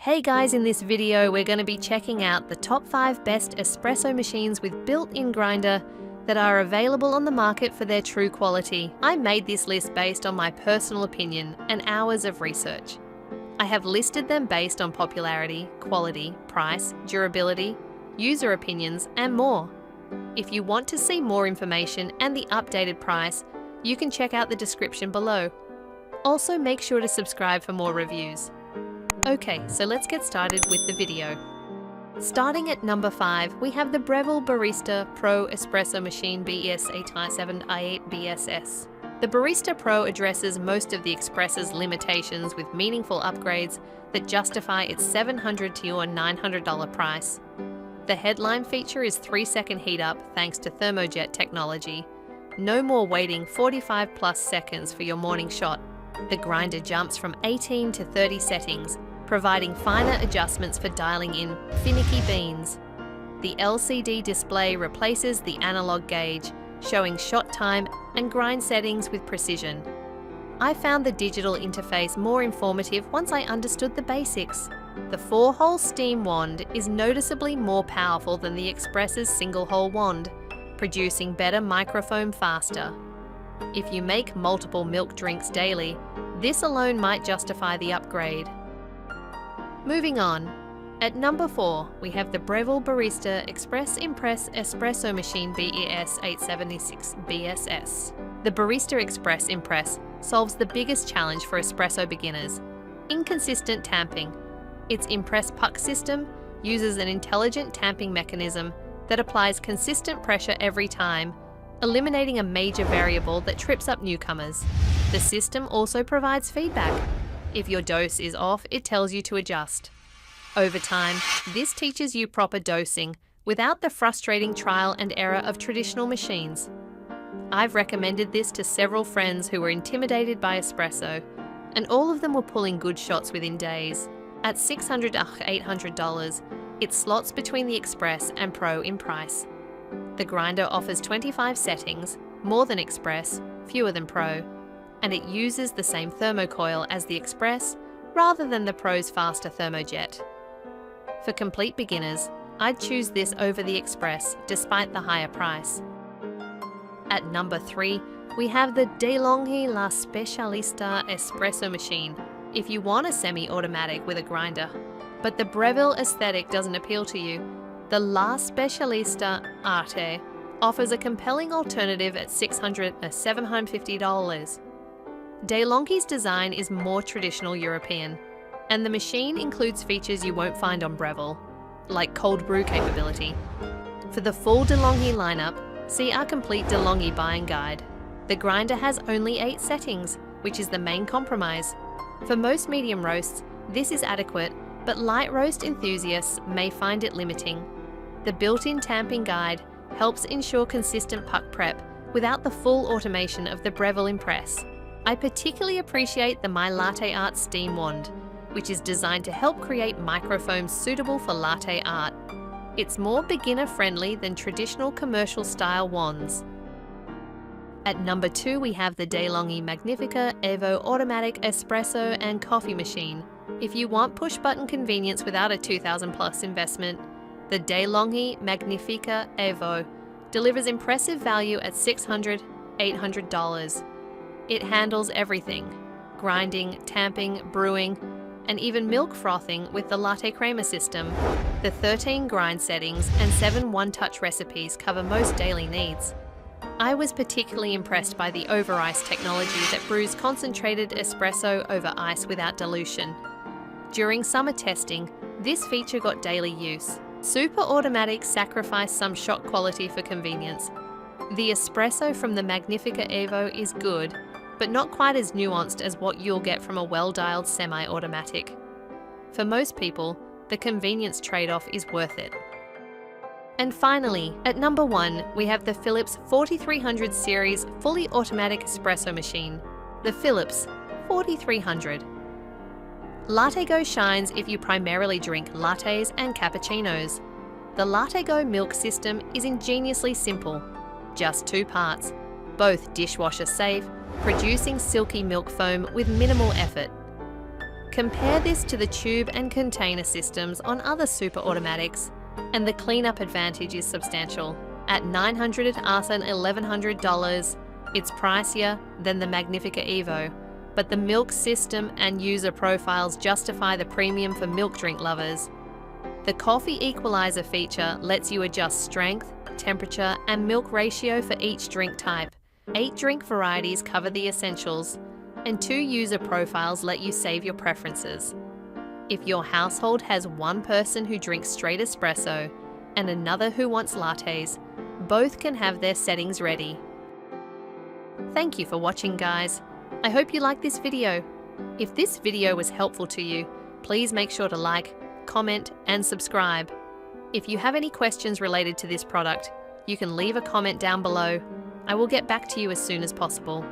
Hey guys, in this video we're going to be checking out the top 5 best espresso machines with built-in grinder that are available on the market for their true quality. I made this list based on my personal opinion and hours of research. I have listed them based on popularity, quality, price, durability, user opinions, and more. If you want to see more information and the updated price, you can check out the description below. Also, make sure to subscribe for more reviews. Okay, so let's get started with the video. Starting at number 5, we have the Breville Barista Pro Espresso Machine BS8i7i8BSS. The Barista Pro addresses most of the Express's limitations with meaningful upgrades that justify its $700 to $900 price. The headline feature is 3-second heat up thanks to thermojet technology. No more waiting 45 plus seconds for your morning shot. The grinder jumps from 18 to 30 settings, providing finer adjustments for dialing in finicky beans. The LCD display replaces the analog gauge, showing shot time and grind settings with precision. I found the digital interface more informative once I understood the basics. The 4-hole steam wand is noticeably more powerful than the Express's single-hole wand, producing better microfoam faster. If you make multiple milk drinks daily, this alone might justify the upgrade. Moving on, at number 4, we have the Breville Barista Express Impress Espresso Machine BES876BSS. The Barista Express Impress solves the biggest challenge for espresso beginners: inconsistent tamping. Its Impress puck system uses an intelligent tamping mechanism that applies consistent pressure every time, eliminating a major variable that trips up newcomers. The system also provides feedback. If your dose is off, it tells you to adjust. Over time, this teaches you proper dosing without the frustrating trial and error of traditional machines. I've recommended this to several friends who were intimidated by espresso, and all of them were pulling good shots within days. At $600 to $800, it slots between the Express and Pro in price. The grinder offers 25 settings, more than Express, fewer than Pro, and it uses the same thermocoil as the Express rather than the Pro's faster thermojet. For complete beginners, I'd choose this over the Express despite the higher price. At number 3, we have the DeLonghi La Specialista Espresso Machine, if you want a semi-automatic with a grinder. But the Breville aesthetic doesn't appeal to you. The La Specialista Arte offers a compelling alternative at $600 to $750. DeLonghi's design is more traditional European, and the machine includes features you won't find on Breville, like cold brew capability. For the full DeLonghi lineup, see our complete DeLonghi buying guide. The grinder has only 8 settings, which is the main compromise. For most medium roasts, this is adequate, but light roast enthusiasts may find it limiting. The built-in tamping guide helps ensure consistent puck prep without the full automation of the Breville Impress. I particularly appreciate the My Latte Art Steam Wand, which is designed to help create microfoams suitable for latte art. It's more beginner-friendly than traditional commercial-style wands. At number 2, we have the DeLonghi Magnifica Evo Automatic Espresso and Coffee Machine. If you want push-button convenience without a $2,000+ investment, the DeLonghi Magnifica Evo delivers impressive value at $600 to $800. It handles everything: grinding, tamping, brewing, and even milk frothing with the latte creamer system. The 13 grind settings and 7 one-touch recipes cover most daily needs. I was particularly impressed by the over-ice technology that brews concentrated espresso over ice without dilution. During summer testing, this feature got daily use. Super automatics sacrificed some shot quality for convenience. The espresso from the Magnifica Evo is good, but not quite as nuanced as what you'll get from a well-dialed semi-automatic. For most people, the convenience trade-off is worth it. And finally, at number 1, we have the Philips 4300 series fully automatic espresso machine, the Philips 4300. Latte Go shines if you primarily drink lattes and cappuccinos. The Latte Go milk system is ingeniously simple, just 2 parts, both dishwasher safe, producing silky milk foam with minimal effort. Compare this to the tube and container systems on other super automatics, and the cleanup advantage is substantial. At $900 ASIN $1,100, it's pricier than the Magnifica Evo, but the milk system and user profiles justify the premium for milk drink lovers. The coffee equalizer feature lets you adjust strength, temperature, and milk ratio for each drink type. 8 drink varieties cover the essentials, and 2 user profiles let you save your preferences. If your household has one person who drinks straight espresso and another who wants lattes, both can have their settings ready. Thank you for watching, guys. I hope you liked this video. If this video was helpful to you, please make sure to like, comment, and subscribe. If you have any questions related to this product, you can leave a comment down below. I will get back to you as soon as possible.